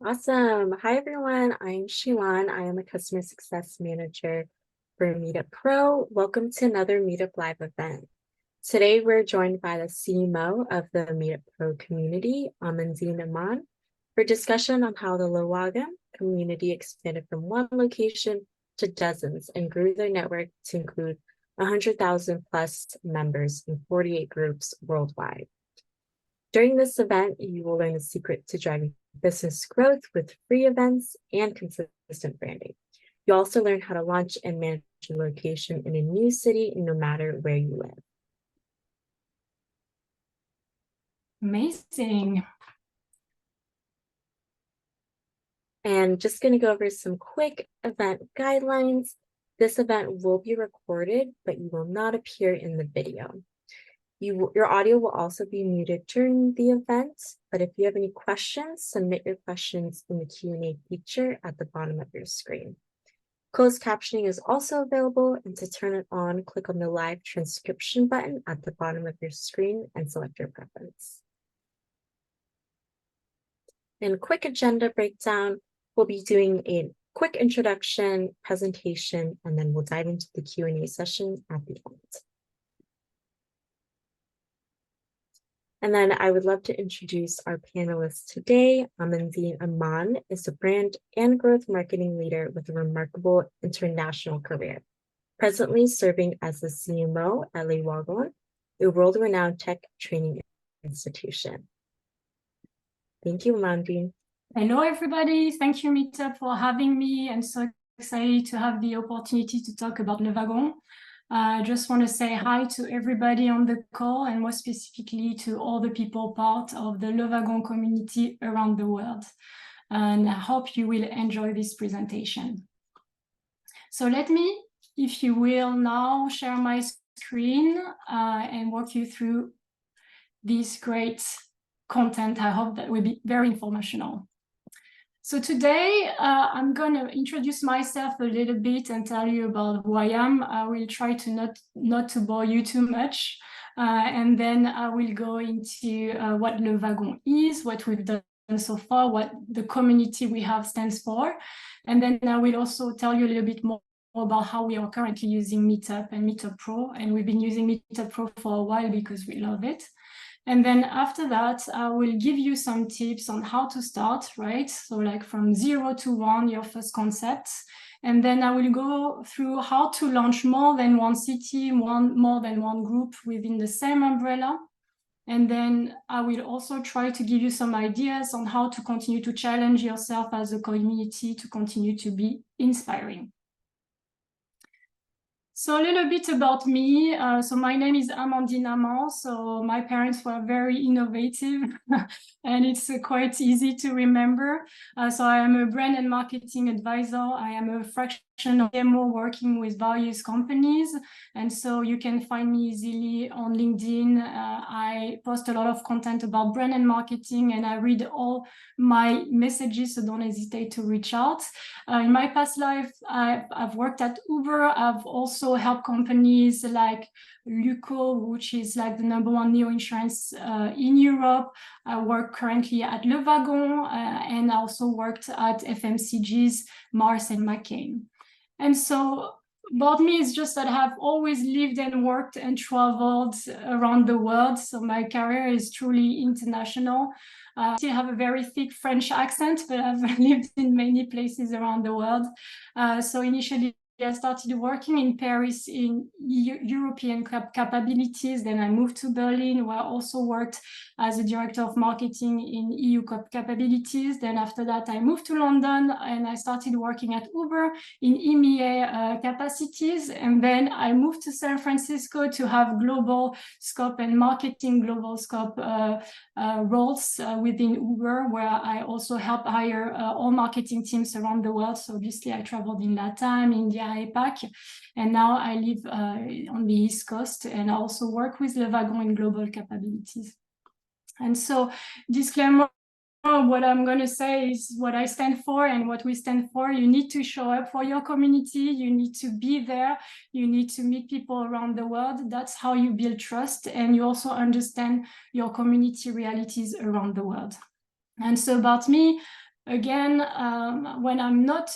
Awesome. Hi, everyone. I'm Shilan. I am a customer success manager for Meetup Pro. Welcome to another Meetup Live event. Today, we're joined by the CMO of the Meetup Pro community, Amandine Aman, for discussion on how the Le Wagon community expanded from one location to dozens and grew their network to include 100,000 plus members in 48 groups worldwide. During this event, you will learn the secret to driving business growth with free events and consistent branding. You also learn how to launch and manage a location in a new city, no matter where you live. Amazing. And just going to go over some quick event guidelines. This event will be recorded, but you will not appear in the video. Your audio will also be muted during the event, but if you have any questions, submit your questions in the Q&A feature at the bottom of your screen. Closed captioning is also available, and to turn it on, click on the live transcription button at the bottom of your screen and select your preference. In quick agenda breakdown, we'll be doing a quick introduction, presentation, and then we'll dive into the Q&A session at the end. And then I would love to introduce our panelists today. Amandine Aman is a brand and growth marketing leader with a remarkable international career, presently serving as the CMO at Le Wagon, a world-renowned tech training institution. Thank you, Amandine. Hello, everybody. Thank you, Meetup, for having me. I'm so excited to have the opportunity to talk about Le Wagon. I just want to say hi to everybody on the call, and more specifically to all the people part of the Le Wagon community around the world. And I hope you will enjoy this presentation. So let me, if you will, now share my screen and walk you through this great content. I hope that will be very informational. So today, I'm going to introduce myself a little bit and tell you about who I am. I will try to not to bore you too much. And then I will go into what Le Wagon is, what we've done so far, what the community we have stands for. And then I will also tell you a little bit more about how we are currently using Meetup and Meetup Pro. And we've been using Meetup Pro for a while because we love it. And then after that, I will give you some tips on how to start, right? So like from 0 to 1, your first concepts. And then I will go through how to launch more than one city, more than one group within the same umbrella. And then I will also try to give you some ideas on how to continue to challenge yourself as a community to continue to be inspiring. So a little bit about me. So my name is Amandine Aman. So my parents were very innovative and it's quite easy to remember. So I am a brand and marketing advisor. I am a fractional CMO working with various companies. And so you can find me easily on LinkedIn. I post a lot of content about brand and marketing, and I read all my messages, so don't hesitate to reach out. In my past life, I've worked at Uber. I've also helped companies like Luco, which is like the #1 neo insurance in Europe. I work currently at Le Wagon, and I also worked at FMCGs, Mars and McCain. And so about me is just that I have always lived and worked and traveled around the world. So my career is truly international. I still have a very thick French accent, but I've lived in many places around the world. So initially, I started working in Paris in European capabilities. Then I moved to Berlin, where I also worked as a director of marketing in EU capabilities. Then after that, I moved to London and I started working at Uber in EMEA capacities. And then I moved to San Francisco to have global scope and marketing global scope roles within Uber, where I also help hire all marketing teams around the world. So obviously I traveled in Latam, India, APAC, and now I live on the East Coast, and I also work with Le Wagon in global capabilities. And so disclaimer, what I'm going to say is what I stand for and what we stand for. You need to show up for your community. You need to be there. You need to meet people around the world. That's how you build trust. And you also understand your community realities around the world. And so about me, Again, when I'm not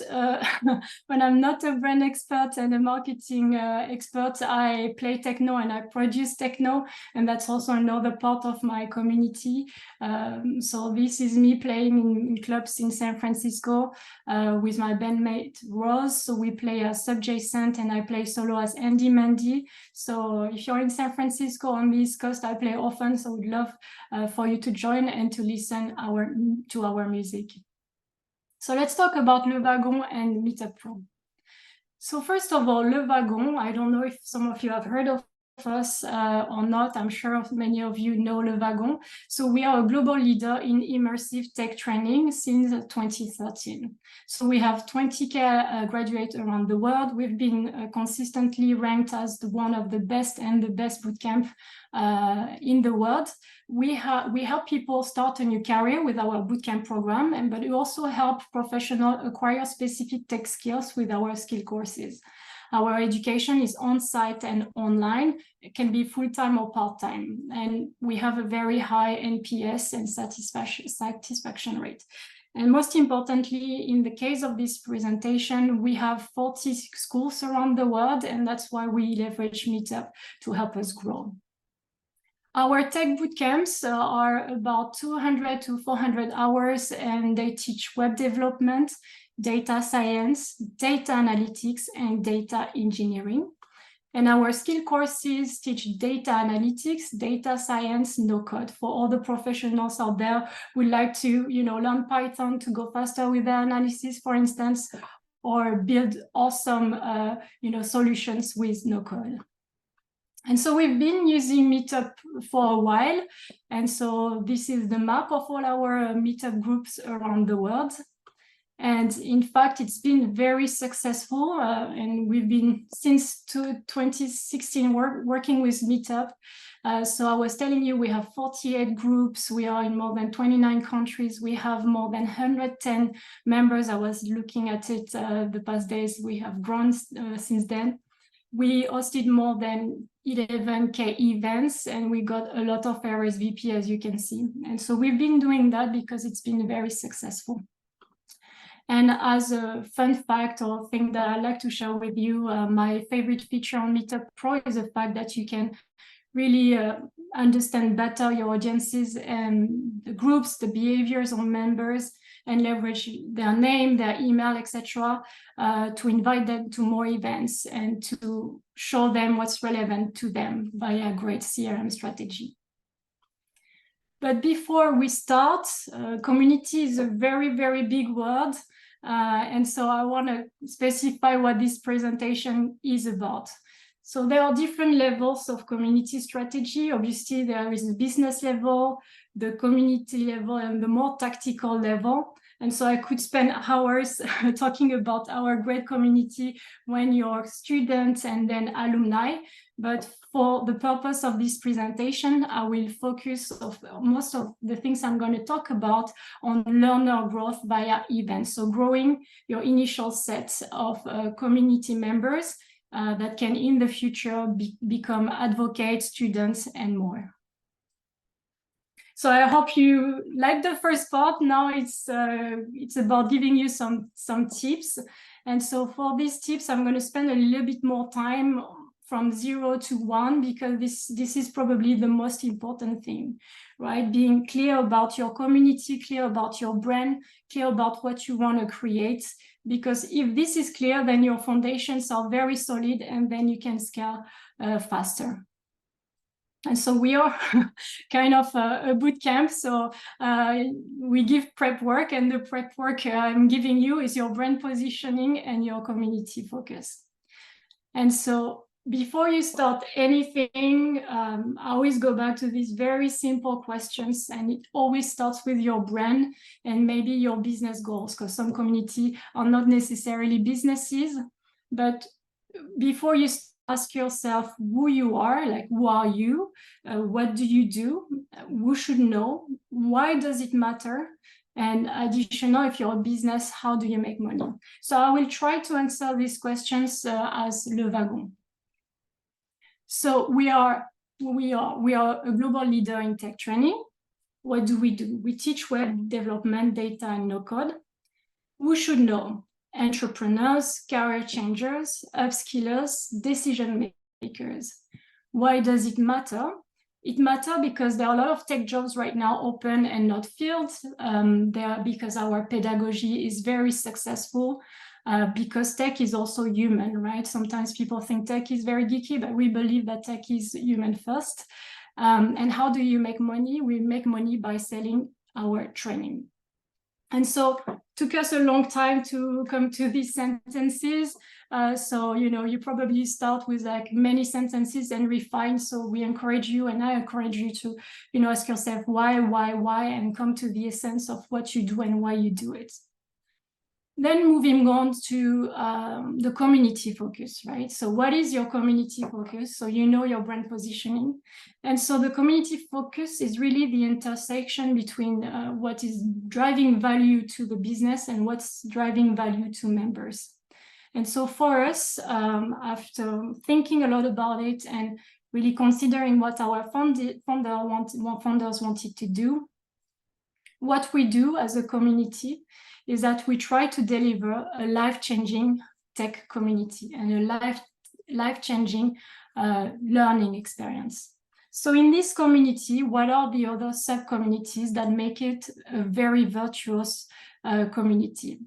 when I'm not a brand expert and a marketing expert, I play techno and I produce techno, and that's also another part of my community. So this is me playing in clubs in San Francisco with my bandmate Rose. So we play as Subjacent, and I play solo as Andy Mandy. So if you're in San Francisco on the East Coast, I play often. So we'd love for you to join and to listen to our music. So let's talk about Le Wagon and Meetup Pro. So first of all, Le Wagon, I don't know if some of you have heard of us or not. I'm sure many of you know Le Wagon. So we are a global leader in immersive tech training since 2013. So we have 20K graduates around the world. We've been consistently ranked as one of the best and the best bootcamp in the world. We help people start a new career with our bootcamp program, but we also help professionals acquire specific tech skills with our skill courses. Our education is on-site and online. It can be full-time or part-time, and we have a very high NPS and satisfaction rate. And most importantly, in the case of this presentation, we have 40 schools around the world, and that's why we leverage Meetup to help us grow. Our tech bootcamps are about 200 to 400 hours, and they teach web development, data science, data analytics, and data engineering. And our skill courses teach data analytics, data science, no code for all the professionals out there who like to, learn Python to go faster with their analysis, for instance, or build awesome, solutions with no code. And so we've been using Meetup for a while. And so this is the map of all our Meetup groups around the world. And in fact, it's been very successful. And we've been since 2016 working with Meetup. So I was telling you, we have 48 groups. We are in more than 29 countries. We have more than 110 members. I was looking at it the past days. We have grown since then. We hosted more than 11K events, and we got a lot of RSVP, as you can see. And so we've been doing that because it's been very successful. And as a fun fact or thing that I like to share with you, my favorite feature on Meetup Pro is the fact that you can really understand better your audiences and the groups, the behaviors of members, and leverage their name, their email, etc., to invite them to more events and to show them what's relevant to them via a great CRM strategy. But before we start, community is a very, very big word. And so I want to specify what this presentation is about. So there are different levels of community strategy. Obviously, there is the business level, the community level, and the more tactical level. And so I could spend hours talking about our great community when you're students and then alumni. But for the purpose of this presentation, I will focus most of the things I'm going to talk about on learner growth via events. So growing your initial set of community members that can in the future become advocates, students, and more. So I hope you like the first part. Now it's about giving you some tips. And so for these tips, I'm going to spend a little bit more time from 0 to 1, because this is probably the most important thing, right? Being clear about your community, clear about your brand, clear about what you want to create. Because if this is clear, then your foundations are very solid, and then you can scale faster. And so we are kind of a boot camp. So we give prep work, and the prep work I'm giving you is your brand positioning and your community focus. And so before you start anything, I always go back to these very simple questions, and it always starts with your brand and maybe your business goals, because some community are not necessarily businesses. But before you ask yourself who you are, like who are you, what do you do, who should know, why does it matter, and additional, if you're a business, how do you make money? So I will try to answer these questions as Le Wagon. So we are a global leader in tech training. What do? We teach web development, data, and no code. Who should know? Entrepreneurs, career changers, upskillers, decision makers. Why does it matter? It matters because there are a lot of tech jobs right now open and not filled. Because our pedagogy is very successful. Because tech is also human, right? Sometimes people think tech is very geeky, but we believe that tech is human first. And how do you make money? We make money by selling our training. And so it took us a long time to come to these sentences. So, you probably start with like many sentences and refine. So we encourage you, and I encourage you to, ask yourself why, and come to the essence of what you do and why you do it. Then moving on to the community focus, right? So what is your community focus? So your brand positioning. And so the community focus is really the intersection between what is driving value to the business and what's driving value to members. And so for us, after thinking a lot about it and really considering what our founders wanted to do, what we do as a community is that we try to deliver a life-changing tech community and a life-changing learning experience. So in this community, what are the other sub-communities that make it a very virtuous community?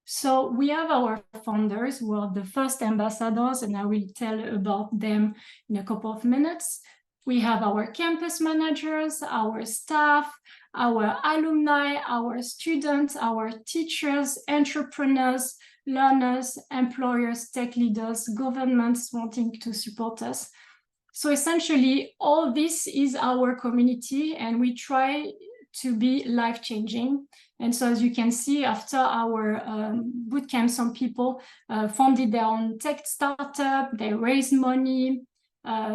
So we have our founders who are the first ambassadors, and I will tell about them in a couple of minutes. We have our campus managers, our staff, our alumni, our students, our teachers, entrepreneurs, learners, employers, tech leaders, governments wanting to support us. So essentially, all this is our community, and we try to be life-changing. And so as you can see, after our bootcamp, some people founded their own tech startup, they raised money.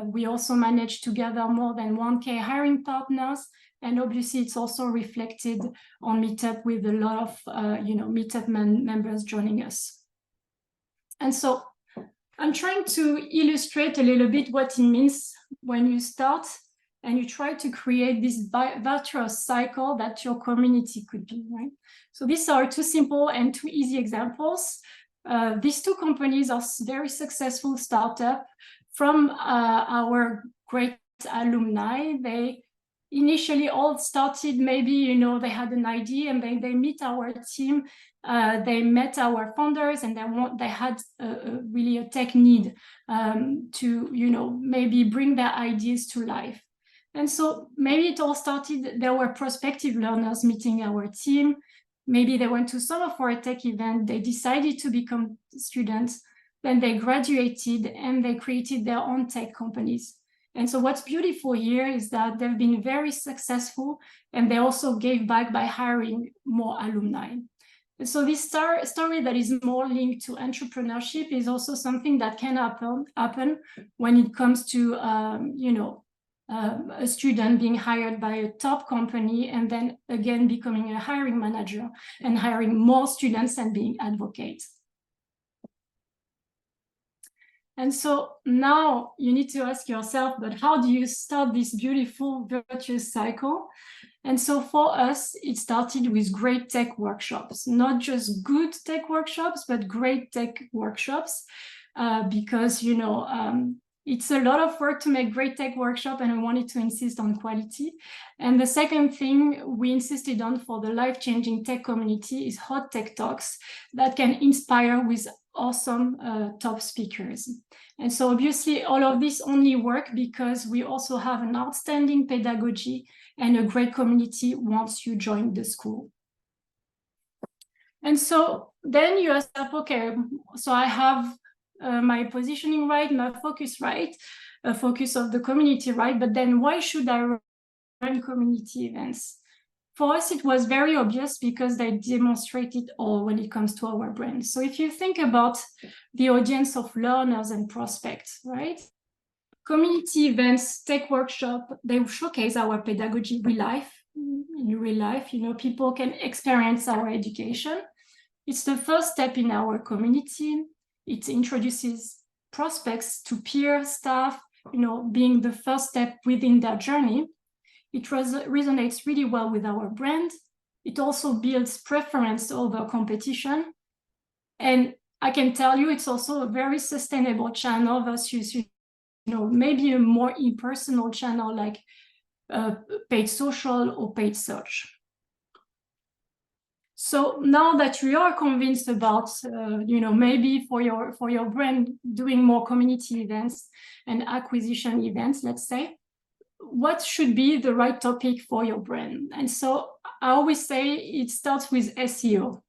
We also managed to gather more than 1K hiring partners. And obviously, it's also reflected on Meetup with a lot of, Meetup members joining us. And so I'm trying to illustrate a little bit what it means when you start and you try to create this virtuous cycle that your community could be, right? So these are two simple and two easy examples. These two companies are very successful startups from our great alumni. They initially all started, maybe, they had an idea and then they meet our team. They met our founders and they had really a tech need to, maybe bring their ideas to life. And so maybe it all started, there were prospective learners meeting our team. Maybe they went to some of our tech event, they decided to become students, then they graduated and they created their own tech companies. And so what's beautiful here is that they've been very successful and they also gave back by hiring more alumni. And so this story that is more linked to entrepreneurship is also something that can happen when it comes to, a student being hired by a top company and then again becoming a hiring manager and hiring more students and being advocates. And so now you need to ask yourself, but how do you start this beautiful virtuous cycle? And so for us, it started with great tech workshops, not just good tech workshops, but great tech workshops, because, it's a lot of work to make great tech workshop and we wanted to insist on quality. And the second thing we insisted on for the life-changing tech community is hot tech talks that can inspire with awesome top speakers. And so obviously all of this only work because we also have an outstanding pedagogy and a great community once you join the school. And so then you ask, okay, so I have my positioning right, my focus right, a focus of the community right, but then why should I run community events? For us, it was very obvious because they demonstrated all when it comes to our brand. So if you think about the audience of learners and prospects, right? Community events, tech workshop, they showcase our pedagogy in real life, people can experience our education. It's the first step in our community. It introduces prospects to peer staff, being the first step within their journey. It resonates really well with our brand. It also builds preference over competition. And I can tell you it's also a very sustainable channel versus, maybe a more impersonal channel like paid social or paid search. So now that you are convinced about, maybe for your brand doing more community events and acquisition events, let's say, what should be the right topic for your brand? And so I always say it starts with SEO.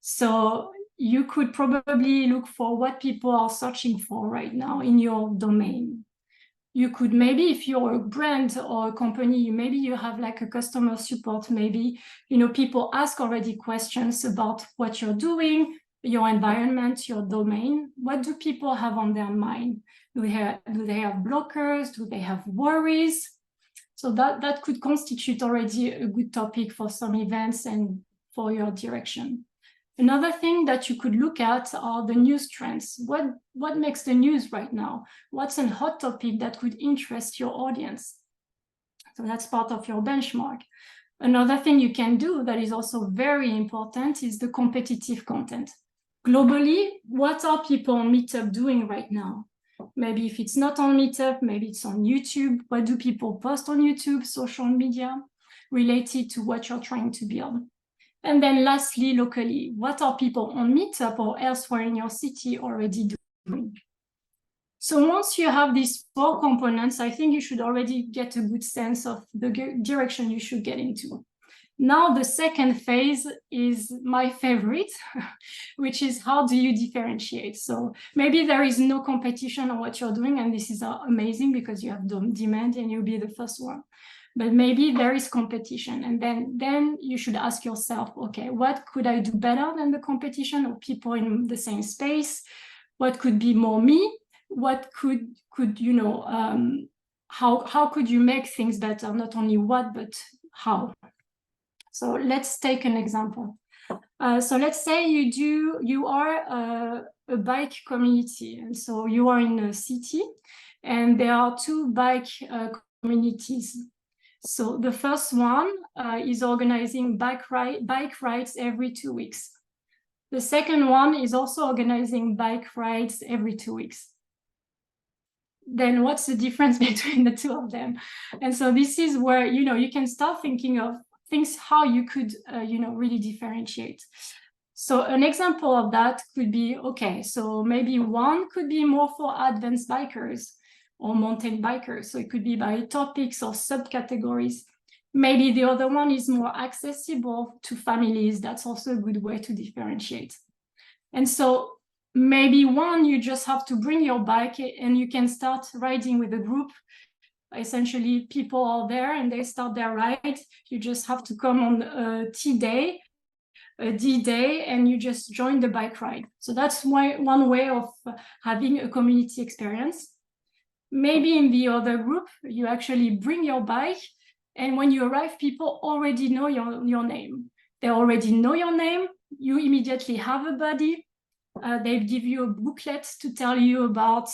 So you could probably look for what people are searching for right now in your domain. You could maybe, if you're a brand or a company, maybe you have like a customer support, maybe, people ask already questions about what you're doing, your environment, your domain. What do people have on their mind? Do they have blockers? Do they have worries? So that could constitute already a good topic for some events and for your direction. Another thing that you could look at are the news trends. What makes the news right now? What's a hot topic that could interest your audience? So that's part of your benchmark. Another thing you can do that is also very important is the competitive content. Globally, what are people on Meetup doing right now? Maybe if it's not on Meetup, maybe it's on YouTube. What do people post on YouTube, social media, related to what you're trying to build? And then lastly, locally, what are people on Meetup or elsewhere in your city already doing? So once you have these 4 components, I think you should already get a good sense of the direction you should get into. Now, the second phase is my favorite, which is how do you differentiate? So maybe there is no competition on what you're doing, and this is amazing because you have demand and you'll be the first one. But maybe there is competition, and then you should ask yourself, okay, what could I do better than the competition or people in the same space? What could be more me? What could how could you make things better? Not only what, but how. So let's take an example. So let's say you are a bike community, and so you are in a city, and there are 2 bike communities. So the first one is organizing bike rides every 2 weeks. The second one is also organizing bike rides every 2 weeks. Then what's the difference between the 2 of them? And so this is where, you can start thinking of things, how you could, really differentiate. So an example of that could be, okay, so maybe one could be more for advanced bikers or mountain bikers. So it could be by topics or subcategories. Maybe the other one is more accessible to families. That's also a good way to differentiate. And so maybe one, you just have to bring your bike and you can start riding with a group. Essentially, people are there and they start their ride. You just have to come on a T day, a D day, and you just join the bike ride. So that's one way of having a community experience. Maybe in the other group, you actually bring your bike, and when you arrive, people already know your name. They already know your name. You immediately have a buddy. They give you a booklet to tell you about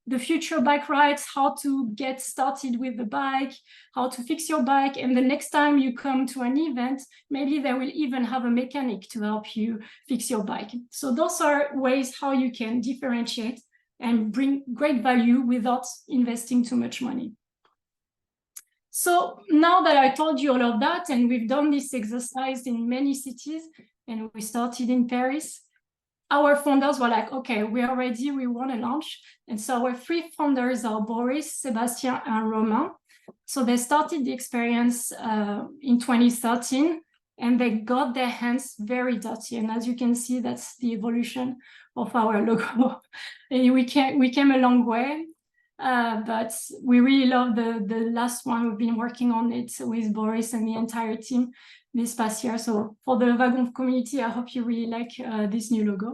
the future bike rides, how to get started with the bike, how to fix your bike. And the next time you come to an event, maybe they will even have a mechanic to help you fix your bike. So those are ways how you can differentiate and bring great value without investing too much money. So now that I told you all of that, and we've done this exercise in many cities, and we started in Paris, our founders were like, okay, we are ready, we want to launch. And so our 3 founders are Boris, Sébastien, and Romain. So they started the experience in 2013, and they got their hands very dirty. And as you can see, that's the evolution of our logo. And we came a long way, but we really love the last one. We've been working on it with Boris and the entire team this past year. So for the Wagon community, I hope you really like this new logo.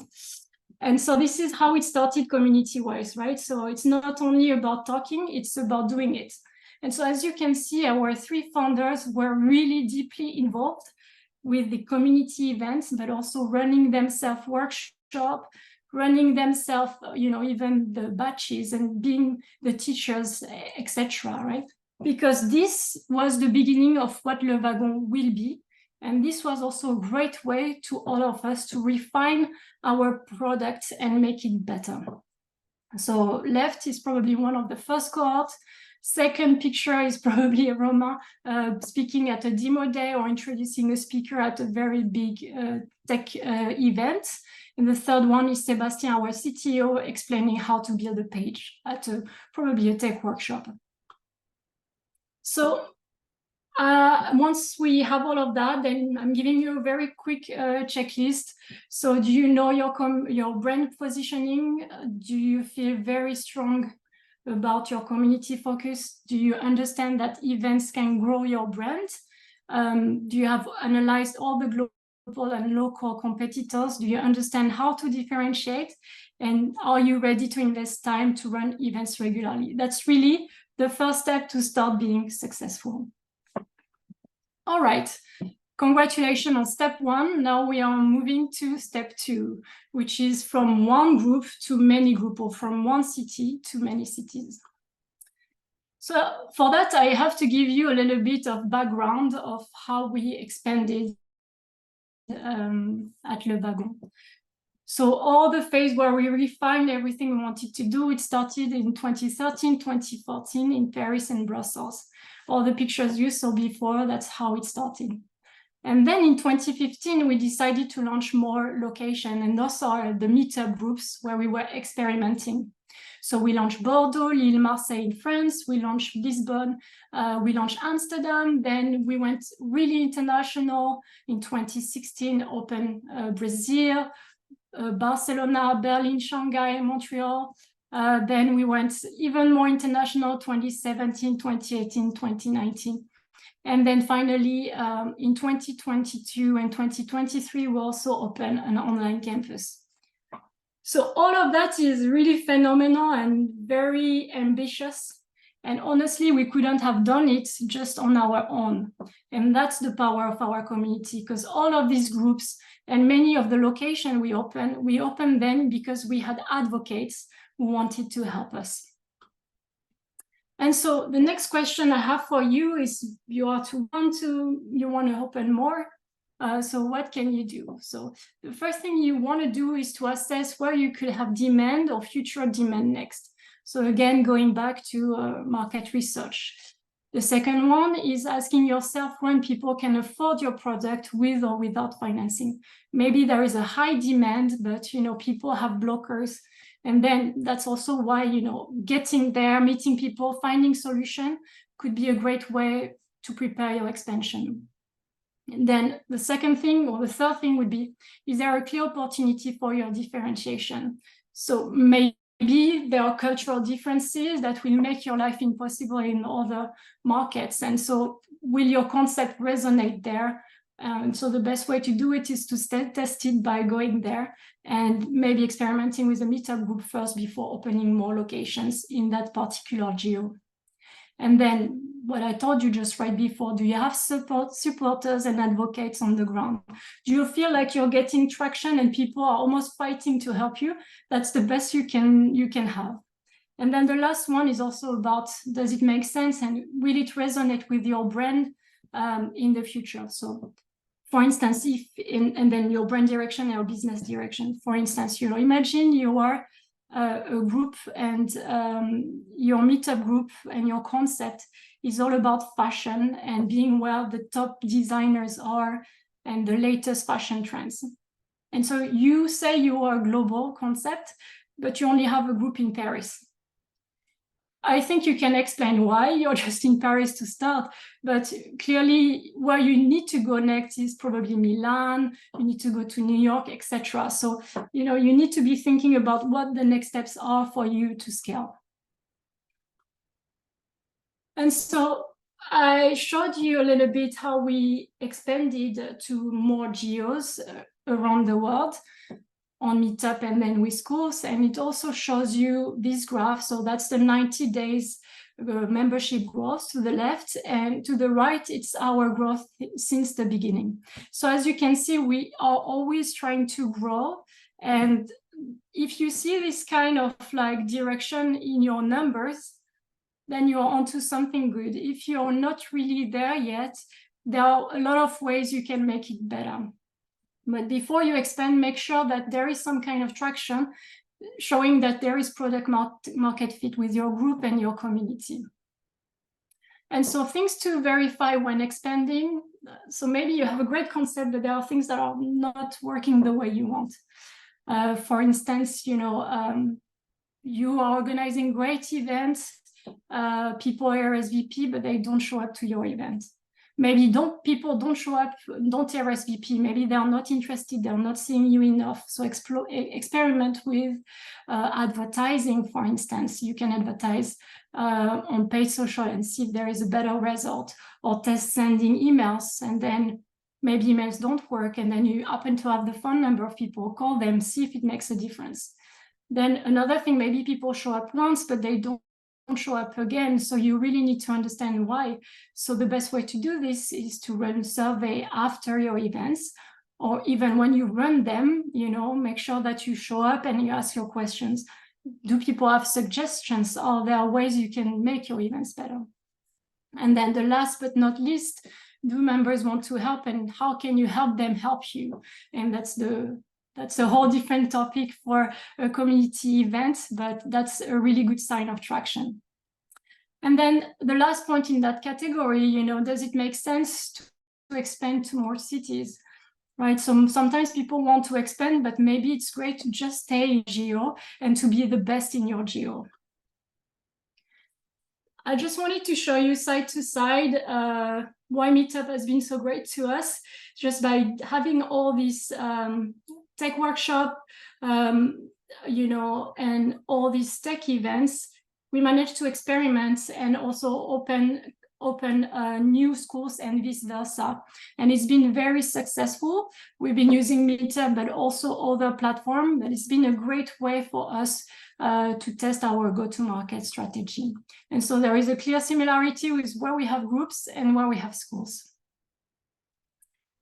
And so this is how it started community-wise, right? So it's not only about talking, it's about doing it. And so as you can see, our 3 founders were really deeply involved with the community events, but also running themselves workshop, running themselves, even the batches and being the teachers, etc., right? Because this was the beginning of what Le Wagon will be. And this was also a great way to all of us to refine our product and make it better. So left is probably one of the first cohorts. Second picture is probably Roma speaking at a demo day or introducing a speaker at a very big tech event. And the third one is Sebastian, our CTO, explaining how to build a page at probably a tech workshop. So once we have all of that, then I'm giving you a very quick checklist. So do you know your brand positioning? Do you feel very strong about your community focus? Do you understand that events can grow your brand? Do you have analyzed all the global and local competitors? Do you understand how to differentiate? And are you ready to invest time to run events regularly? That's really the first step to start being successful. All right, congratulations on step one. Now we are moving to step two, which is from one group to many groups, or from one city to many cities. So for that, I have to give you a little bit of background of how we expanded at Le Wagon. So all the phase where we refined everything we wanted to do, it started in 2013, 2014 in Paris and Brussels. All the pictures you saw before, that's how it started. And then in 2015, we decided to launch more locations, and those are the meetup groups where we were experimenting. So we launched Bordeaux, Lille, Marseille in France, we launched Lisbon, we launched Amsterdam, then we went really international in 2016, open Brazil, Barcelona, Berlin, Shanghai, Montreal. Then we went even more international, 2017, 2018, 2019. And then finally, in 2022 and 2023, we also opened an online campus. So all of that is really phenomenal and very ambitious. And honestly, we couldn't have done it just on our own. And that's the power of our community, because all of these groups and many of the locations we opened them because we had advocates who wanted to help us. And so the next question I have for you is, you want to open more. So what can you do? So the first thing you want to do is to assess where you could have demand or future demand next. So again, going back to market research. The second one is asking yourself when people can afford your product with or without financing. Maybe there is a high demand, but people have blockers. And then that's also why getting there, meeting people, finding solution could be a great way to prepare your expansion. And then the second thing, or the third thing, would be, is there a clear opportunity for your differentiation? So maybe there are cultural differences that will make your life impossible in other markets. And so will your concept resonate there? And so the best way to do it is to test it by going there and maybe experimenting with a meetup group first before opening more locations in that particular geo. And then what I told you just right before, do you have supporters and advocates on the ground? Do you feel like you're getting traction and people are almost fighting to help you? That's the best you can have. And then the last one is also about, does it make sense and will it resonate with your brand in the future? So for instance, and then your brand direction and your business direction. For instance, imagine you are a group and your meetup group and your concept is all about fashion and being where the top designers are and the latest fashion trends. And so you say you are a global concept, but you only have a group in Paris. I think you can explain why you're just in Paris to start, but clearly where you need to go next is probably Milan, you need to go to New York, etc. So, you need to be thinking about what the next steps are for you to scale. And so I showed you a little bit how we expanded to more geos around the world on Meetup and then with schools. And it also shows you this graph. So that's the 90 days membership growth to the left, and to the right, it's our growth since the beginning. So as you can see, we are always trying to grow. And if you see this kind of direction in your numbers, then you're onto something good. If you're not really there yet, there are a lot of ways you can make it better. But before you expand, make sure that there is some kind of traction showing that there is product market fit with your group and your community. And so things to verify when expanding. So maybe you have a great concept, but there are things that are not working the way you want. For instance, you are organizing great events, people are RSVP, but they don't show up to your event. Maybe people don't show up, don't RSVP. Maybe they're not interested, they're not seeing you enough. So experiment with advertising, for instance. You can advertise on paid social and see if there is a better result, or test sending emails, and then maybe emails don't work, and then you happen to have the phone number of people, call them, see if it makes a difference. Then another thing, maybe people show up once, but they don't show up again. So you really need to understand why. So the best way to do this is to run a survey after your events, or even when you run them, make sure that you show up and you ask your questions. Do people have suggestions? Are there ways you can make your events better? And then the last but not least, do members want to help, and how can you help them help you? And that's a whole different topic for a community event, but that's a really good sign of traction. And then the last point in that category, does it make sense to expand to more cities, right? So sometimes people want to expand, but maybe it's great to just stay in geo and to be the best in your geo. I just wanted to show you side to side why Meetup has been so great to us, just by having all these tech workshop, and all these tech events. We managed to experiment and also open new schools and vice versa. And it's been very successful. We've been using Meetup, but also other platforms. But it's been a great way for us to test our go-to-market strategy. And so there is a clear similarity with where we have groups and where we have schools.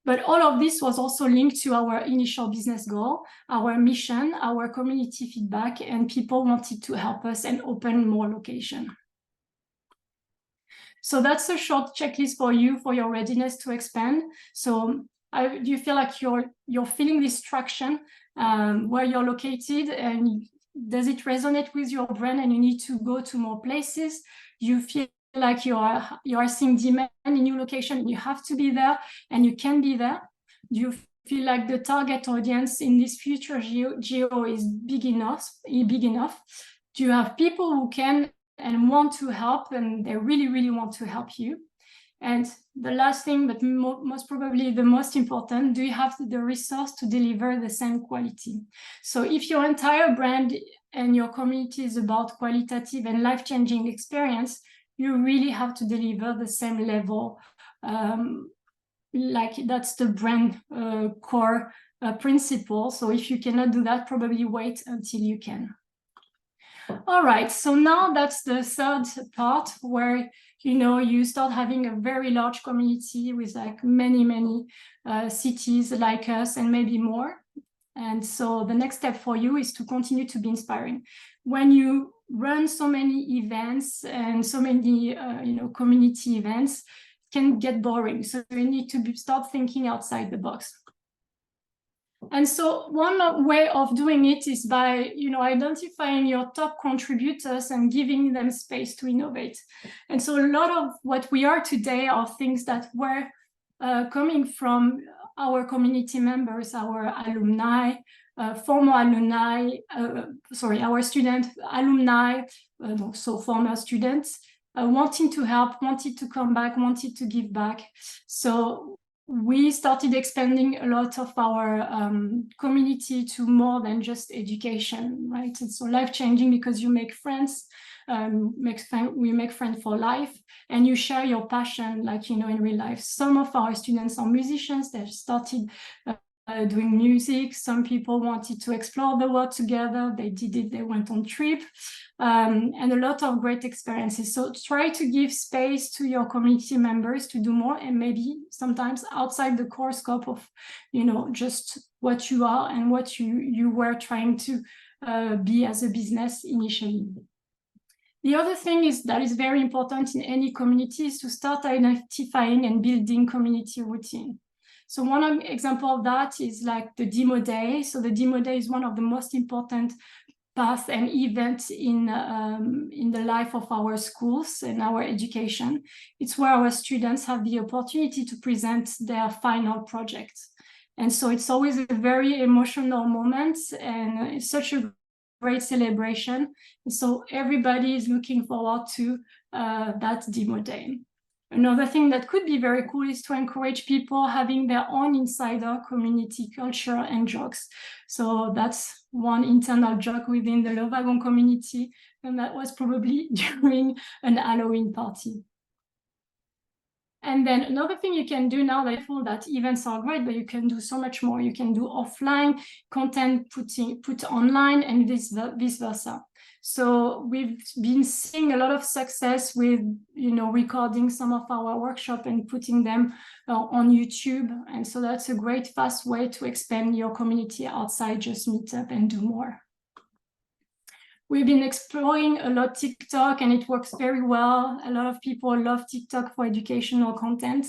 But all of this was also linked to our initial business goal, our mission, our community feedback, and people wanted to help us and open more locations. So that's a short checklist for you for your readiness to expand. So do you feel like you're feeling this traction where you're located, and does it resonate with your brand and you need to go to more places? You feel like you are seeing demand in new location and you have to be there and you can be there? Do you feel like the target audience in this future geo is big enough? Do you have people who can and want to help, and they really, really want to help you? And the last thing, but most probably the most important, do you have the resource to deliver the same quality? So if your entire brand and your community is about qualitative and life-changing experience, you really have to deliver the same level. Like that's the brand core principle. So if you cannot do that, probably wait until you can. All right, so now that's the third part where you start having a very large community with like many cities like us and maybe more. And so the next step for you is to continue to be inspiring. When you run so many events and so many community events, it can get boring. So you need to start thinking outside the box. And so one way of doing it is by identifying your top contributors and giving them space to innovate. And so a lot of what we are today are things that were coming from our community members, our alumni, former alumni, our student alumni, so former students, wanting to help, wanted to come back, wanted to give back. So we started expanding a lot of our community to more than just education, right? And so life-changing because you make friends, we make friends for life, and you share your passion like in real life. Some of our students are musicians. They started doing music. Some people wanted to explore the world together. They did it. They went on trip, and a lot of great experiences. So try to give space to your community members to do more, and maybe sometimes outside the core scope of just what you are and what you were trying to be as a business initially. The other thing that is very important in any community is to start identifying and building community routine. So one example of that is like the demo day. So the demo day is one of the most important path and event in the life of our schools and our education. It's where our students have the opportunity to present their final project. And so it's always a very emotional moment, and it's such a great celebration. And so everybody is looking forward to that demo day. Another thing that could be very cool is to encourage people having their own insider community culture and jokes. So that's one internal joke within the Le Wagon community, and that was probably during an Halloween party. And then another thing you can do now, that I feel that events are great, but you can do so much more. You can do offline content, put online, and vice versa. So we've been seeing a lot of success with, recording some of our workshop and putting them on YouTube. And so that's a great, fast way to expand your community outside just Meetup and do more. We've been exploring a lot TikTok, and it works very well. A lot of people love TikTok for educational content.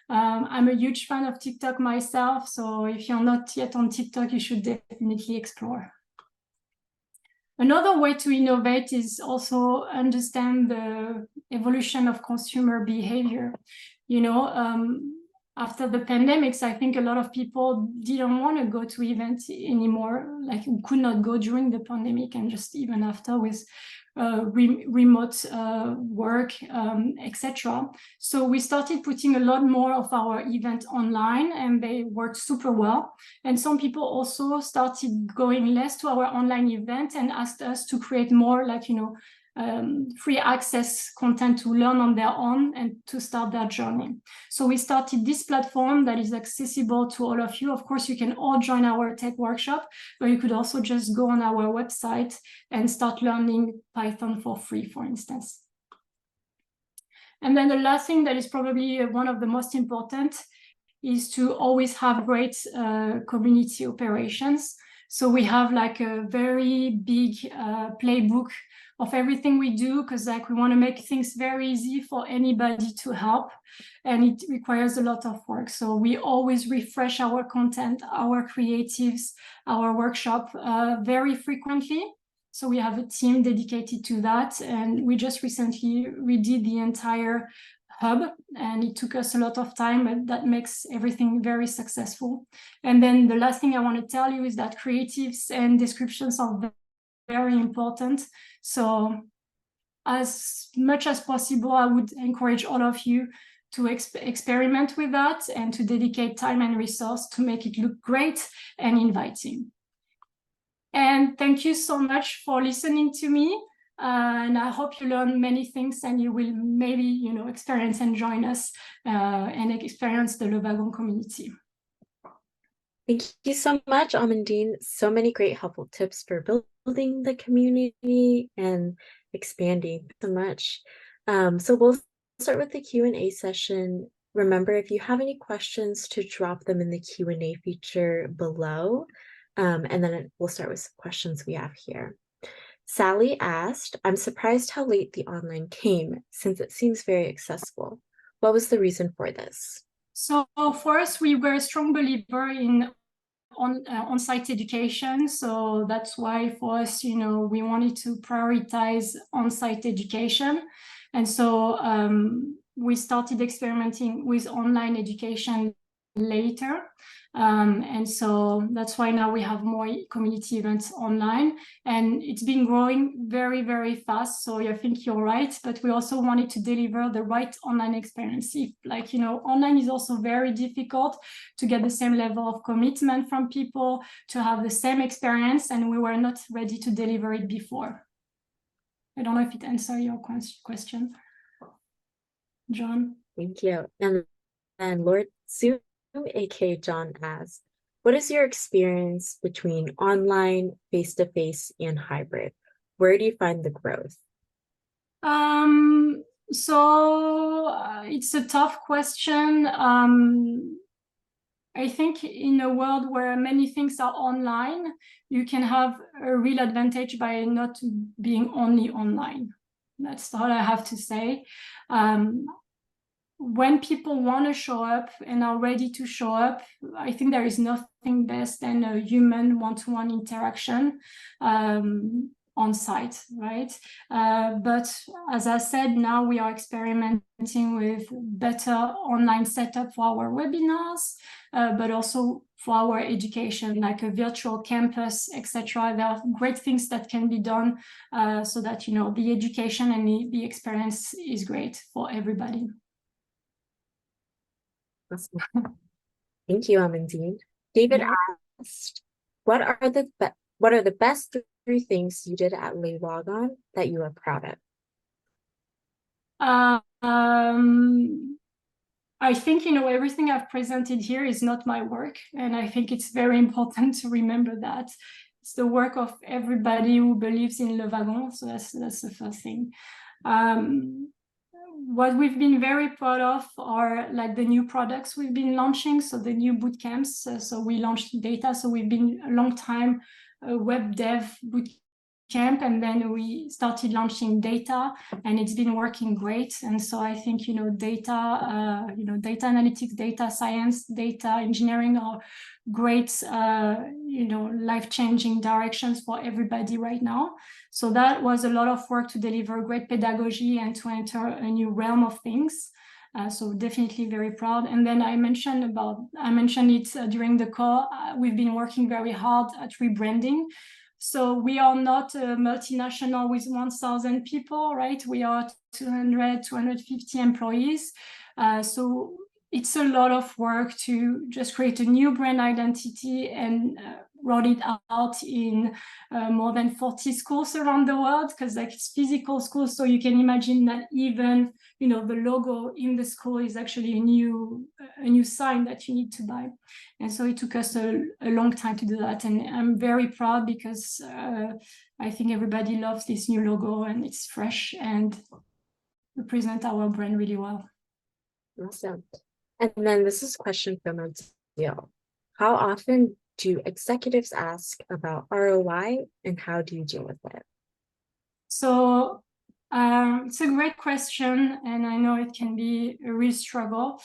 I'm a huge fan of TikTok myself, so if you're not yet on TikTok, you should definitely explore. Another way to innovate is also understand the evolution of consumer behavior. After the pandemics, I think a lot of people didn't want to go to events anymore, like could not go during the pandemic, and just even after with remote work, etc. So we started putting a lot more of our events online, and they worked super well. And some people also started going less to our online event and asked us to create more, like, free access content to learn on their own and to start their journey. So we started this platform that is accessible to all of you. Of course, you can all join our tech workshop, but you could also just go on our website and start learning Python for free, for instance. And then the last thing that is probably one of the most important is to always have great community operations. So we have like a very big playbook of everything we do, because we want to make things very easy for anybody to help, and it requires a lot of work. So we always refresh our content, our creatives, our workshop very frequently. So we have a team dedicated to that, and we just recently redid the entire hub, and it took us a lot of time, but that makes everything very successful. And then the last thing I want to tell you is that creatives and descriptions are very important. So as much as possible, I would encourage all of you to experiment with that and to dedicate time and resource to make it look great and inviting. And thank you so much for listening to me. And I hope you learn many things, and you will maybe, experience and join us and experience the Le Wagon community. Thank you so much, Amandine. So many great helpful tips for building the community and expanding so much. So we'll start with the Q&A session. Remember, if you have any questions, to drop them in the Q&A feature below. And then we'll start with some questions we have here. Sally asked, I'm surprised how late the online came, since it seems very accessible. What was the reason for this? So for us, we were a strong believer in on-site education. So that's why for us, we wanted to prioritize on-site education. And so we started experimenting with online education later. And so that's why now we have more community events online, and it's been growing very, very fast. So I think you're right, but we also wanted to deliver the right online experience. If, online is also very difficult to get the same level of commitment from people, to have the same experience, and we were not ready to deliver it before. I don't know if it answers your question, John. Thank you. And Lord Zoom, aka John, asked, what is your experience between online, face-to-face, and hybrid? Where do you find the growth? It's a tough question. I think in a world where many things are online, you can have a real advantage by not being only online. That's all I have to say. When people want to show up and are ready to show up, I think there is nothing best than a human one-to-one interaction on site, right? But as I said, now we are experimenting with better online setup for our webinars, but also for our education, like a virtual campus, etc. There are great things that can be done so that, you know, the education and the experience is great for everybody. Awesome. Thank you, Amandine. David asked, what are the best 3 things you did at Le Wagon that you are proud of? I think, you know, everything I've presented here is not my work. And I think it's very important to remember that. It's the work of everybody who believes in Le Wagon. So that's the first thing. What we've been very proud of are like the new products we've been launching. So the new boot camps. So we launched data. So we've been a long time web dev boot camp, and then we started launching data, and it's been working great. And so I think, you know, data analytics, data science, data engineering are great, you know, life-changing directions for everybody right now. So that was a lot of work to deliver great pedagogy and to enter a new realm of things. So definitely very proud. And then I mentioned it during the call. We've been working very hard at rebranding. So we are not a multinational with 1,000 people, right? We are 200, 250 employees. So it's a lot of work to just create a new brand identity and roll it out in more than 40 schools around the world, because like it's physical schools. So you can imagine that even, you know, the logo in the school is actually a new sign that you need to buy. And so it took us a long time to do that. And I'm very proud because I think everybody loves this new logo, and it's fresh and represents our brand really well. Awesome. And then this is a question from Adele. How often do executives ask about ROI, and how do you deal with it? So it's a great question, and I know it can be a real struggle.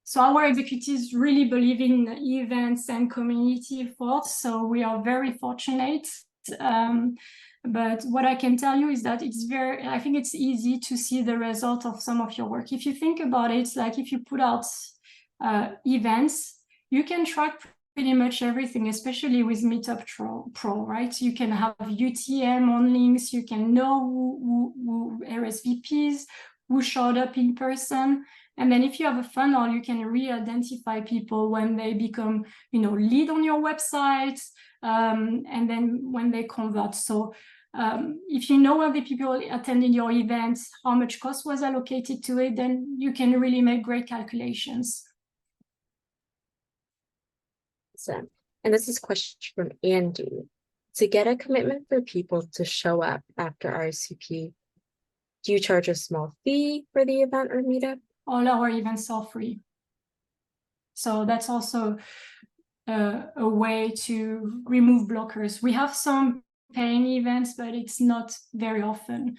So our executives really believe in events and community efforts, so we are very fortunate. But what I can tell you is that I think it's easy to see the result of some of your work. If you think about it, like if you put out events, you can track pretty much everything, especially with Meetup Pro, right? You can have UTM on links, you can know who RSVPs, who showed up in person. And then if you have a funnel, you can re-identify people when they become, you know, lead on your website, and then when they convert. So if you know all the people attending your events, how much cost was allocated to it, then you can really make great calculations. Awesome. And this is a question from Andy. To get a commitment for people to show up after RSVP, do you charge a small fee for the event or meetup? All our events are free. So that's also a way to remove blockers. We have some paying events, but it's not very often.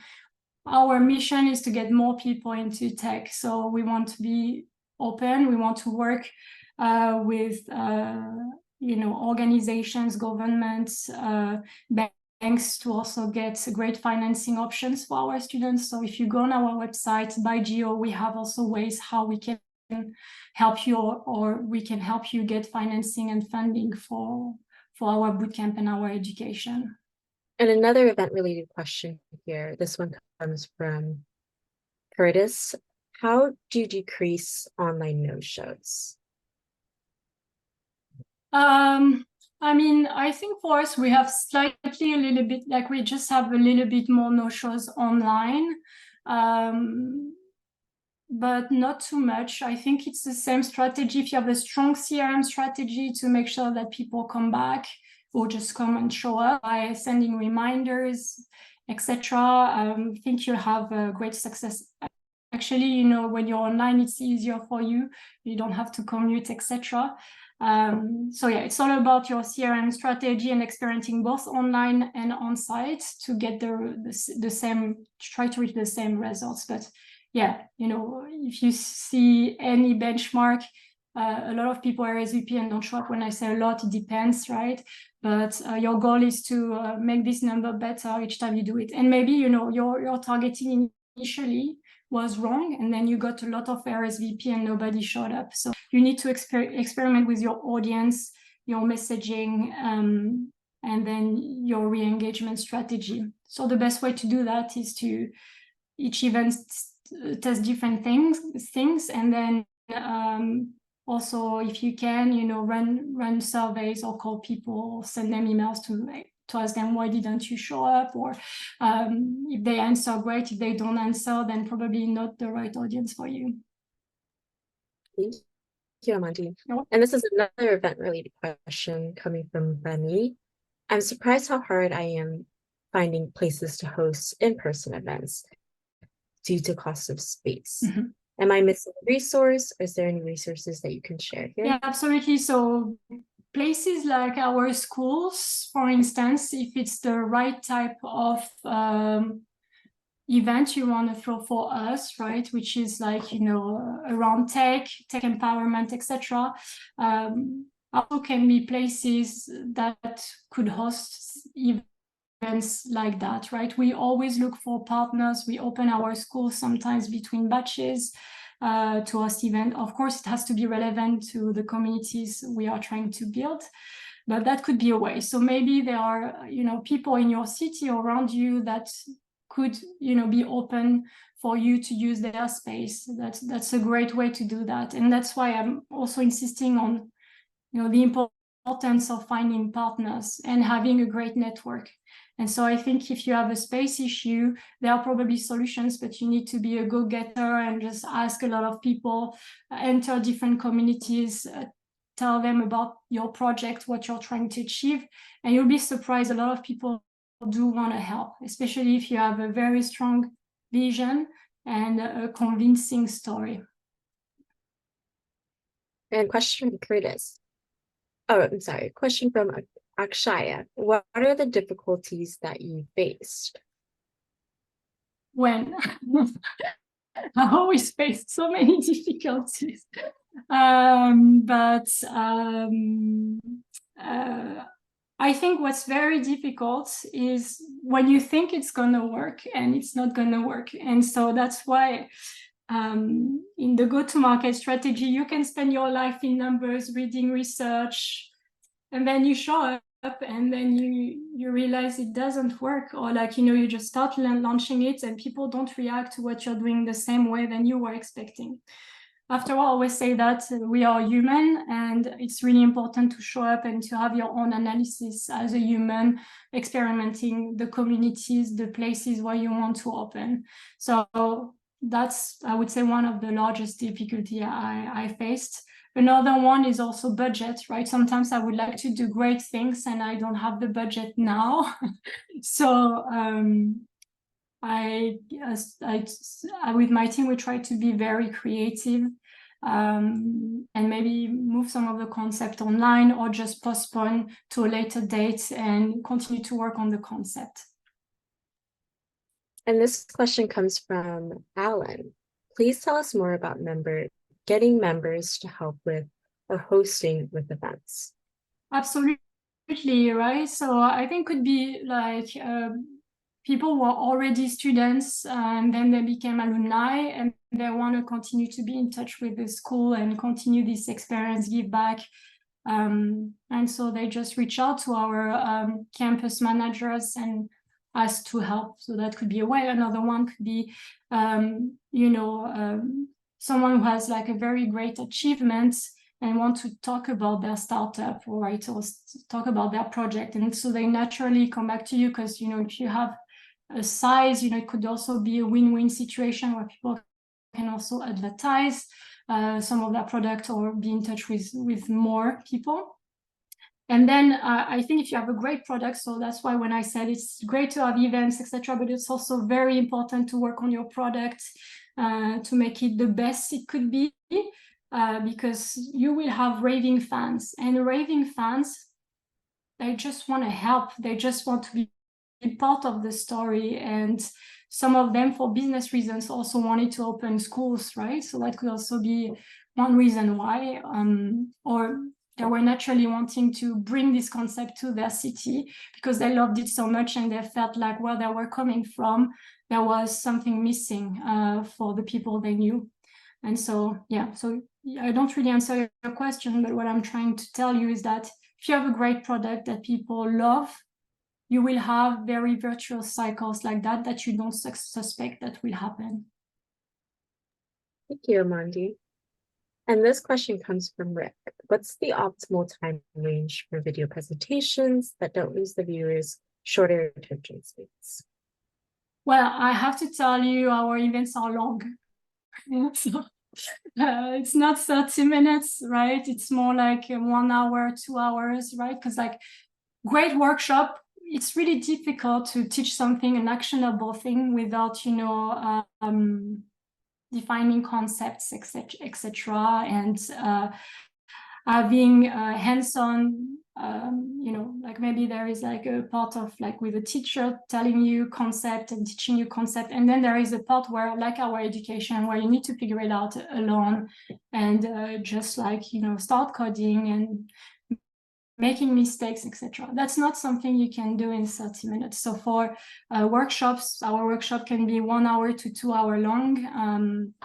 Our mission is to get more people into tech. So we want to be open. We want to work with you know, organizations, governments, banks to also get great financing options for our students. So if you go on our website, by geo, we have also ways how we can help you, or we can help you get financing and funding for our bootcamp and our education. And another event-related question here. This one comes from Curtis. How do you decrease online no-shows? I mean, I think for us, we have slightly a little bit, like we just have a little bit more no-shows online, but not too much. I think it's the same strategy. If you have a strong CRM strategy to make sure that people come back or just come and show up by sending reminders, etc., I think you'll have a great success. actually, you know, when you're online, it's easier for you. You don't have to commute, etc. So yeah, it's all about your CRM strategy and experimenting both online and on site to get the same, try to reach the same results. But yeah, you know, if you see any benchmark, a lot of people RSVP and don't show up. When I say a lot, it depends, right? But your goal is to make this number better each time you do it. And maybe, you know, your targeting initially was wrong, and then you got a lot of RSVP and nobody showed up. So you need to experiment with your audience, your messaging, and then your re-engagement strategy. So the best way to do that is to each event test different things, and then also, if you can, you know, run surveys or call people, or send them emails to ask them, why didn't you show up? Or if they answer, great. If they don't answer, then probably not the right audience for you. Thank you, Amandine. And this is another event-related question coming from Remy. I'm surprised how hard I am finding places to host in-person events due to cost of space. Mm-hmm. Am I missing a resource? Is there any resources that you can share here? Yeah, absolutely. So places like our schools, for instance, if it's the right type of event you want to throw for us, right, which is like, you know, around tech empowerment, etc., also can be places that could host events like that, right? We always look for partners. We open our schools sometimes between batches to host event. Of course, it has to be relevant to the communities we are trying to build, but that could be a way. So maybe there are, you know, people in your city or around you that could, you know, be open for you to use their space. That's a great way to do that. And that's why I'm also insisting on, you know, the importance of finding partners and having a great network. And so I think if you have a space issue, there are probably solutions, but you need to be a go-getter and just ask a lot of people, enter different communities, tell them about your project, what you're trying to achieve, and you'll be surprised. A lot of people do want to help, especially if you have a very strong vision and a convincing story. And question from Curtis. Oh, I'm sorry. Question from Akshaya. What are the difficulties that you faced? When I always face so many difficulties. I think what's very difficult is when you think it's gonna work and it's not gonna work. And so that's why in the go-to-market strategy, you can spend your life in numbers, reading research, and then you show up and then you realize it doesn't work, or like, you know, you just start launching it and people don't react to what you're doing the same way than you were expecting. After all, I always say that we are human, and it's really important to show up and to have your own analysis as a human, experimenting the communities, the places where you want to open. So that's, I would say, one of the largest difficulty I faced. Another one is also budget, right? Sometimes I would like to do great things and I don't have the budget now. So with my team, we try to be very creative and maybe move some of the concept online or just postpone to a later date and continue to work on the concept. And this question comes from Alan. Please tell us more about getting members to help with or hosting with events. Absolutely, right? So I think it could be like people who are already students and then they became alumni and they want to continue to be in touch with the school and continue this experience, give back. And so they just reach out to our campus managers and ask to help. So that could be a way. Another one could be, someone who has like a very great achievement and want to talk about their startup, right, or talk about their project. And so they naturally come back to you because, you know, if you have a size, you know, it could also be a win-win situation where people can also advertise some of their product or be in touch with more people. And then I think if you have a great product, so that's why when I said it's great to have events, etc., but it's also very important to work on your product, to make it the best it could be, because you will have raving fans, and raving fans, they just want to help. They just want to be part of the story. And some of them, for business reasons, also wanted to open schools, right? So that could also be one reason why, or they were naturally wanting to bring this concept to their city because they loved it so much, and they felt like where they were coming from, there was something missing for the people they knew. And so, yeah, so I don't really answer your question, but what I'm trying to tell you is that if you have a great product that people love, you will have very virtuous cycles like that that you don't suspect that will happen. Thank you, Amandine. And this question comes from Rick. What's the optimal time range for video presentations that don't lose the viewers shorter attention spans? Well, I have to tell you, our events are long. So, it's not 30 minutes, right? It's more like 1 hour, 2 hours, right? Because like great workshop, it's really difficult to teach something, an actionable thing, without, you know, defining concepts, etc., and having hands-on, you know, like maybe there is like a part of like with a teacher telling you concept and teaching you concept, and then there is a part where, like our education, where you need to figure it out alone, and just like, you know, start coding and making mistakes, etc. That's not something you can do in 30 minutes. So for workshops, our workshop can be 1 hour to 2 hour long.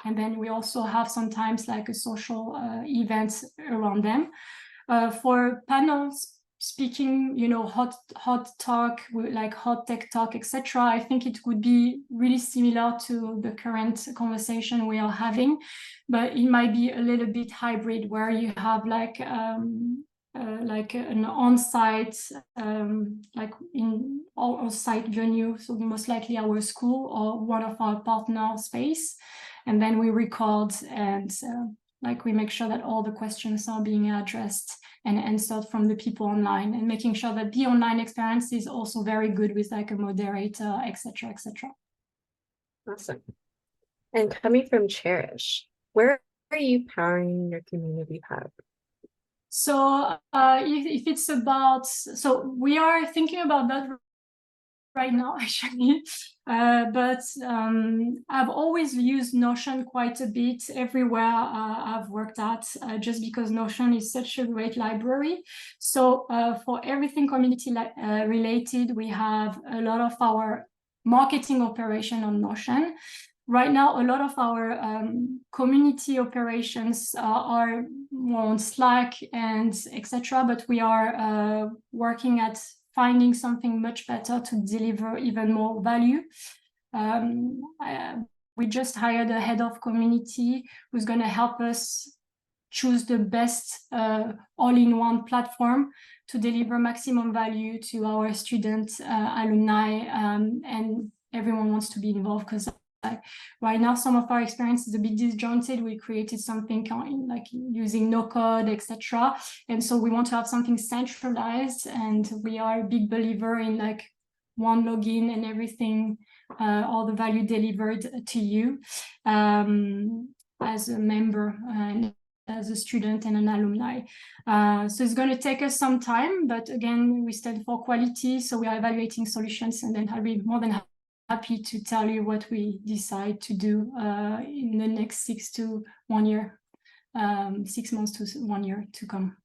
And then we also have sometimes like a social events around them. For panels, speaking, you know, hot talk, like hot tech talk, etc., I think it would be really similar to the current conversation we are having, but it might be a little bit hybrid, where you have like an on-site, like in our site venue, so most likely our school or one of our partner space, and then we record and like we make sure that all the questions are being addressed and answered from the people online, and making sure that the online experience is also very good with like a moderator, etc., etc. Awesome. And coming from Cherish, where are you powering your community hub? So if it's about, so we are thinking about that right now, actually, but I've always used Notion quite a bit everywhere I've worked at, just because Notion is such a great library. So for everything community related, we have a lot of our marketing operation on Notion. Right now, a lot of our community operations are more on Slack and etc., but we are working at finding something much better to deliver even more value. We just hired a head of community who's going to help us choose the best all-in-one platform to deliver maximum value to our students, alumni, and everyone wants to be involved, because right now some of our experience is a bit disjointed. We created something like using no code, etc., and so we want to have something centralized, and we are a big believer in like one login and everything, all the value delivered to you as a member and as a student and an alumni. So it's going to take us some time, but again, we stand for quality, so we are evaluating solutions, and then I'll be more than happy to tell you what we decide to do in the next 6 to 1 year, 6 months to 1 year to come.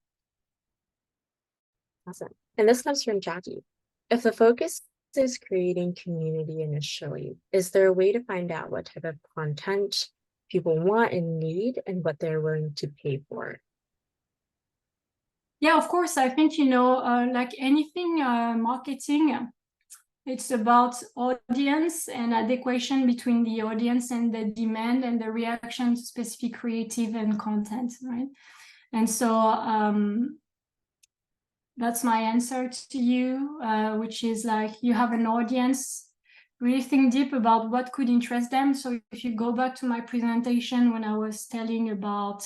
Awesome. And this comes from Jackie. If the focus is creating community initially, is there a way to find out what type of content people want and need and what they're willing to pay for? Yeah, of course. I think, you know, like anything marketing, it's about audience and adequation between the audience and the demand and the reaction to specific creative and content, right? And so that's my answer to you, which is like, you have an audience, really think deep about what could interest them. So if you go back to my presentation when I was telling about,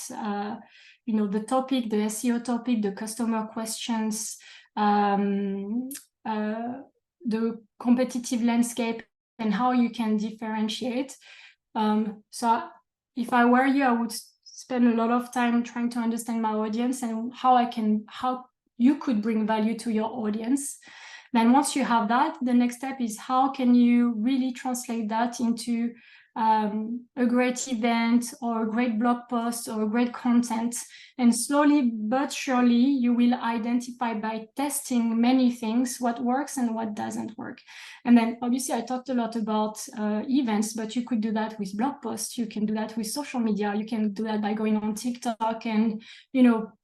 you know, the topic, the SEO topic, the customer questions, the competitive landscape and how you can differentiate, So if I were you, I would spend a lot of time trying to understand my audience and how you could bring value to your audience. Then once you have that, the next step is how can you really translate that into a great event or a great blog post or a great content. And slowly but surely, you will identify by testing many things what works and what doesn't work. And then obviously I talked a lot about events, but you could do that with blog posts. You can do that with social media. You can do that by going on TikTok and,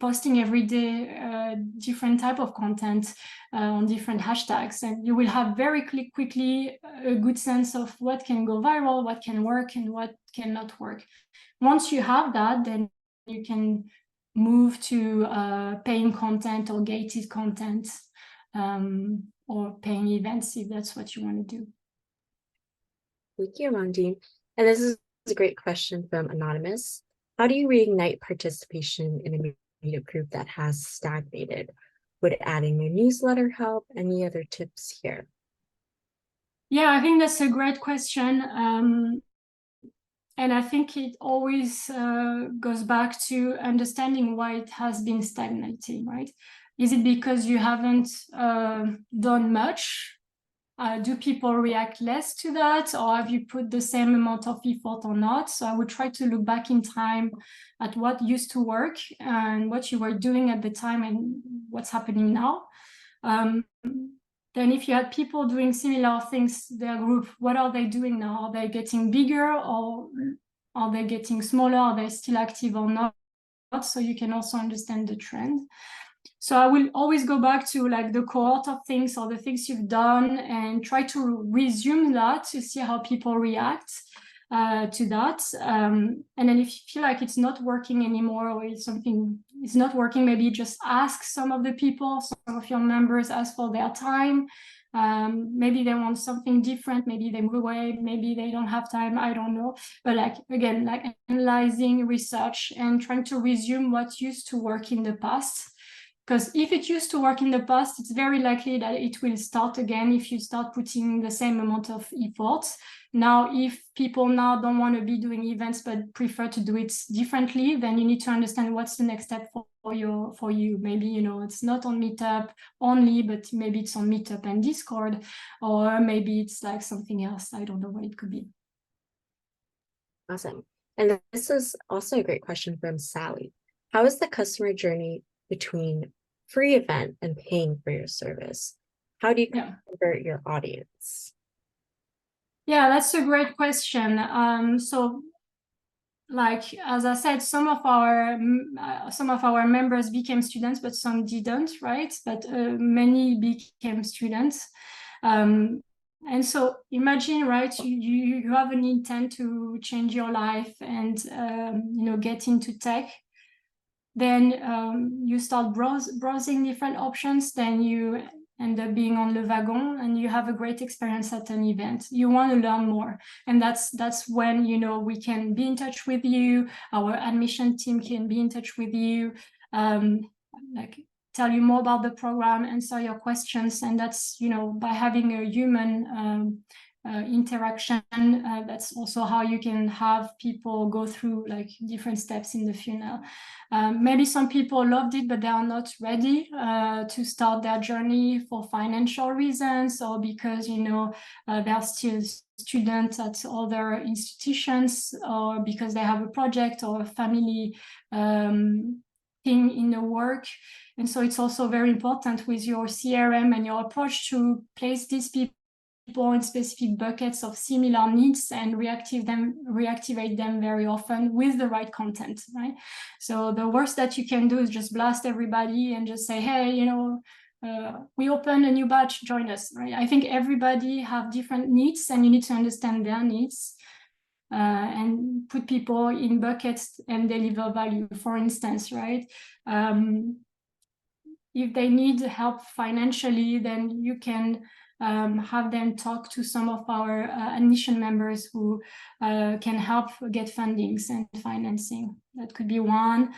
posting every day different type of content on different hashtags. And you will have very quickly a good sense of what can go viral, what can work and what cannot work. Once you have that, then you can move to paying content or gated content. Or paying events if that's what you want to do. Thank you, Amandine. And this is a great question from Anonymous. How do you reignite participation in a meetup group that has stagnated? Would adding a newsletter help? Any other tips here? Yeah, I think that's a great question. And I think it always goes back to understanding why it has been stagnating, right? Is it because you haven't done much? Do people react less to that, or have you put the same amount of effort or not? So I would try to look back in time at what used to work and what you were doing at the time and what's happening now. Then if you had people doing similar things, their group, what are they doing now? Are they getting bigger or are they getting smaller? Are they still active or not? So you can also understand the trend. So I will always go back to like the cohort of things or the things you've done and try to resume that to see how people react to that. And then if you feel like it's not working anymore or it's something is not working, maybe just ask some of the people, some of your members ask for their time. Maybe they want something different, maybe they move away, maybe they don't have time, I don't know. But like, again, like analyzing research and trying to resume what used to work in the past. Because if it used to work in the past, it's very likely that it will start again if you start putting the same amount of effort. Now, if people now don't want to be doing events but prefer to do it differently, then you need to understand what's the next step for you. Maybe, it's not on Meetup only, but maybe it's on Meetup and Discord, or maybe it's like something else. I don't know what it could be. Awesome. And this is also a great question from Sally. How is the customer journey between free event and paying for your service? How do you convert your audience? Yeah, that's a great question. So like, as I said, some of our members became students, but some didn't, right? But many became students. And so imagine, right, you have an intent to change your life and, get into tech. Then you start browsing different options, then you end up being on Le Wagon and you have a great experience at an event. You want to learn more. And that's when, we can be in touch with you. Our admission team can be in touch with you, like tell you more about the program, answer your questions. And that's, by having a human interaction, that's also how you can have people go through like different steps in the funnel. Maybe some people loved it, but they are not ready to start their journey for financial reasons, or because they're still students at other institutions, or because they have a project or a family thing in the work. And so it's also very important with your CRM and your approach to place these people in specific buckets of similar needs and reactivate them very often with the right content, right? So the worst that you can do is just blast everybody and just say, hey, we open a new batch, join us, right? I think everybody have different needs and you need to understand their needs and put people in buckets and deliver value. For instance, right? If they need help financially, then you can have them talk to some of our admission members who can help get fundings and financing. That could be one.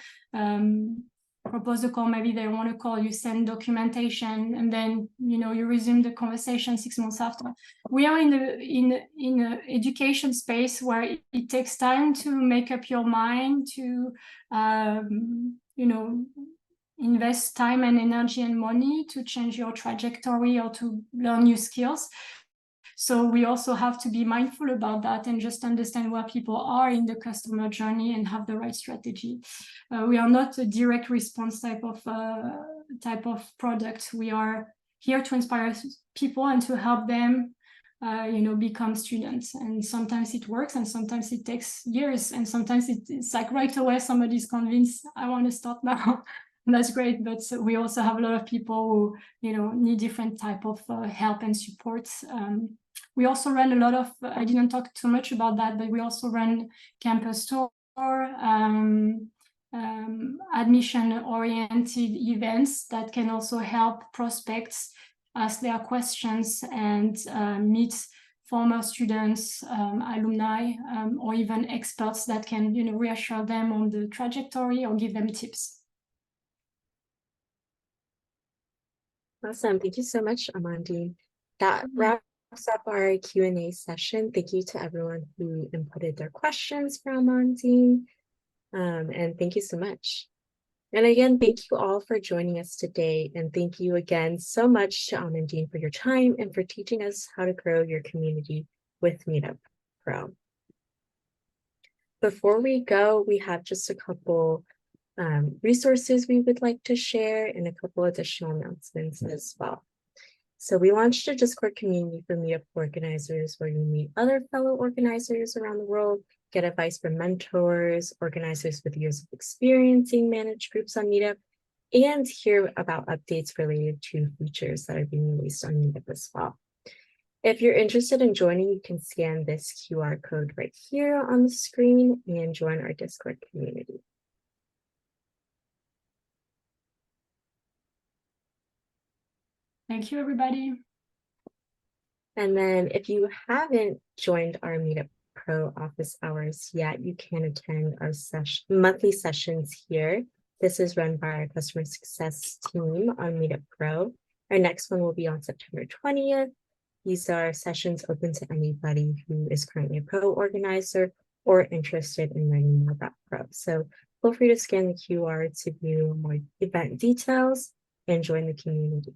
propose a call, maybe they want to call, you send documentation, and then you resume the conversation 6 months after. We are in the education space where it takes time to make up your mind, to invest time and energy and money to change your trajectory or to learn new skills. So we also have to be mindful about that and just understand where people are in the customer journey and have the right strategy. We are not a direct response type of product. We are here to inspire people and to help them become students. And sometimes it works and sometimes it takes years, and sometimes it's like right away somebody's convinced, I want to start now. And that's great, but we also have a lot of people who need different type of help and support. We also run a lot of, I didn't talk too much about that, but we also run campus tour, admission-oriented events that can also help prospects ask their questions and meet former students, alumni, or even experts that can reassure them on the trajectory or give them tips. Awesome. Thank you so much, Amandine. That wraps up our Q&A session. Thank you to everyone who inputted their questions for Amandine. And thank you so much. And again, thank you all for joining us today. And thank you again so much to Amandine for your time and for teaching us how to grow your community with Meetup Pro. Before we go, we have just a couple resources we would like to share and a couple additional announcements as well. So we launched a Discord community for Meetup organizers where you meet other fellow organizers around the world, get advice from mentors, organizers with years of experience in managed groups on Meetup, and hear about updates related to features that are being released on Meetup as well. If you're interested in joining, you can scan this QR code right here on the screen and join our Discord community. Thank you, everybody. And then if you haven't joined our Meetup Pro office hours yet, you can attend our monthly sessions here. This is run by our customer success team on Meetup Pro. Our next one will be on September 20th. These are sessions open to anybody who is currently a Pro organizer or interested in learning more about Pro. So feel free to scan the QR to view more event details and join the community.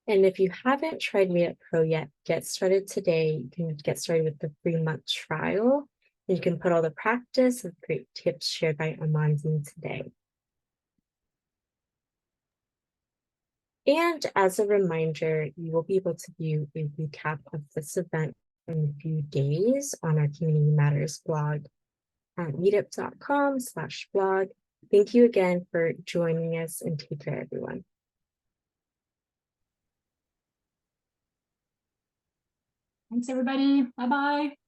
And if you haven't tried Meetup Pro yet, get started today. You can get started with the 3-month trial. And you can put all the practice and great tips shared by Amandine today. And as a reminder, you will be able to view a recap of this event in a few days on our Community Matters blog at meetup.com/blog. Thank you again for joining us, and take care, everyone. Thanks, everybody. Bye-bye.